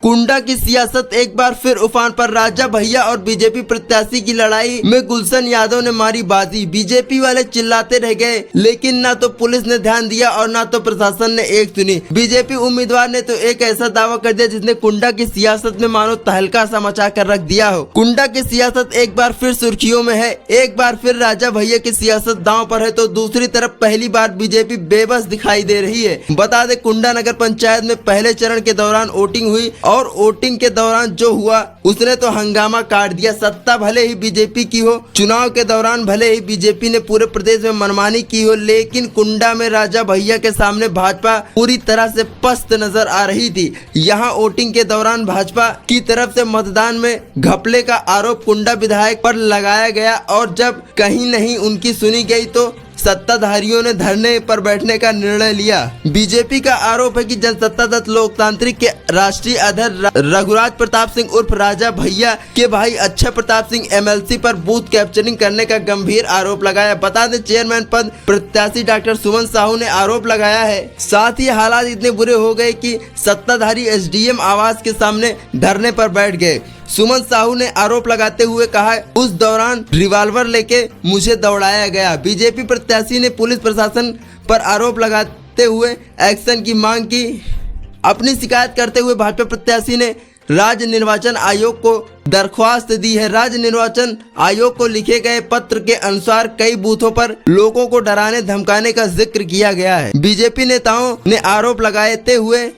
कुंडा की सियासत एक बार फिर उफान पर। राजा भैया और बीजेपी प्रत्याशी की लड़ाई में गुलशन यादव ने मारी बाजी। बीजेपी वाले चिल्लाते रह गए, लेकिन ना तो पुलिस ने ध्यान दिया और ना तो प्रशासन ने एक सुनी। बीजेपी उम्मीदवार ने तो एक ऐसा दावा कर दिया जिसने कुंडा की सियासत में मानो तहलका सा मचा कर रख दिया हो। कुंडा की सियासत एक बार फिर सुर्खियों में है। एक बार फिर राजा भैया की सियासत दांव पर है, तो दूसरी तरफ पहली बार बीजेपी बेबस दिखाई दे रही है। बता दें, कुंडा नगर पंचायत में पहले चरण के दौरान वोटिंग हुई और वोटिंग के दौरान जो हुआ उसने तो हंगामा काट दिया। सत्ता भले ही बीजेपी की हो, चुनाव के दौरान भले ही बीजेपी ने पूरे प्रदेश में मनमानी की हो, लेकिन कुंडा में राजा भैया के सामने भाजपा पूरी तरह से पस्त नजर आ रही थी। यहाँ वोटिंग के दौरान भाजपा की तरफ से मतदान में घपले का आरोप कुंडा विधायक पर लगाया गया और जब कहीं नहीं उनकी सुनी गई तो सत्ताधारियों ने धरने पर बैठने का निर्णय लिया। बीजेपी का आरोप है कि जनसत्ता दल लोकतांत्रिक के राष्ट्रीय अध्यक्ष रघुराज प्रताप सिंह उर्फ राजा भैया के भाई अक्षय प्रताप सिंह एमएलसी पर बूथ कैप्चरिंग करने का गंभीर आरोप लगाया। बता दें, चेयरमैन पद प्रत्याशी डॉक्टर सुमन साहू ने आरोप लगाया है। साथ ही हालात इतने बुरे हो गए कि सत्ताधारी एसडीएम आवास के सामने धरने पर बैठ गए। सुमन साहू ने आरोप लगाते हुए कहा, उस दौरान रिवॉल्वर लेके मुझे दौड़ाया गया। बीजेपी प्रत्याशी ने पुलिस प्रशासन पर आरोप लगाते हुए एक्शन की मांग की। अपनी शिकायत करते हुए भाजपा प्रत्याशी ने राज्य निर्वाचन आयोग को दरख्वास्त दी है। राज्य निर्वाचन आयोग को लिखे गए पत्र के अनुसार कई बूथों पर लोगों को डराने धमकाने का जिक्र किया गया है। बीजेपी नेताओं ने आरोप लगाते हुए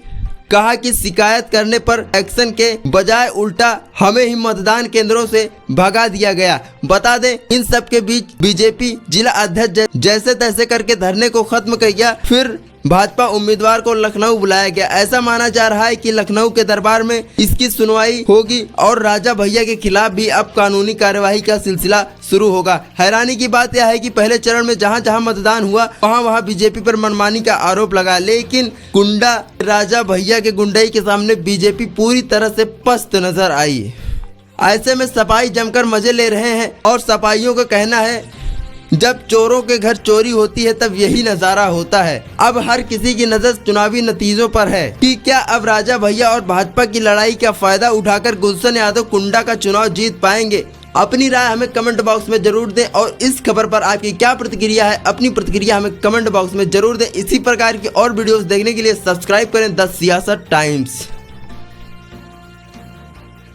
कहा कि शिकायत करने पर एक्शन के बजाय उल्टा हमें ही मतदान केंद्रों से भगा दिया गया। बता दें, इन सब के बीच बीजेपी जिला अध्यक्ष जैसे तैसे करके धरने को खत्म कर दिया। फिर भाजपा उम्मीदवार को लखनऊ बुलाया गया। ऐसा माना जा रहा है कि लखनऊ के दरबार में इसकी सुनवाई होगी और राजा भैया के खिलाफ भी अब कानूनी कार्यवाही का सिलसिला शुरू होगा। हैरानी की बात यह है कि पहले चरण में जहां जहां मतदान हुआ वहां बीजेपी पर मनमानी का आरोप लगा, लेकिन कुंडा राजा भैया के गुंडई के सामने बीजेपी पूरी तरह से पस्त नजर आई। ऐसे में सपाई जमकर मजे ले रहे हैं और सपाइयों का कहना है, जब चोरों के घर चोरी होती है तब यही नजारा होता है। अब हर किसी की नजर चुनावी नतीजों पर है कि क्या अब राजा भैया और भाजपा की लड़ाई का फायदा उठाकर गुलशन यादव कुंडा का चुनाव जीत पाएंगे। अपनी राय हमें कमेंट बॉक्स में जरूर दें और इस खबर पर आपकी क्या प्रतिक्रिया है, अपनी प्रतिक्रिया हमें कमेंट बॉक्स में जरूर दें। इसी प्रकार की और वीडियोस देखने के लिए सब्सक्राइब करें द सियासत टाइम्स।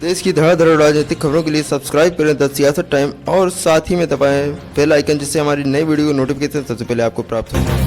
देश की धड़ाधड़ राजनीतिक खबरों के लिए सब्सक्राइब करें द सियासत टाइम और साथ ही में दबाएं बेल आइकन, जिससे हमारी नई वीडियो नोटिफिकेशन सबसे पहले आपको प्राप्त हो।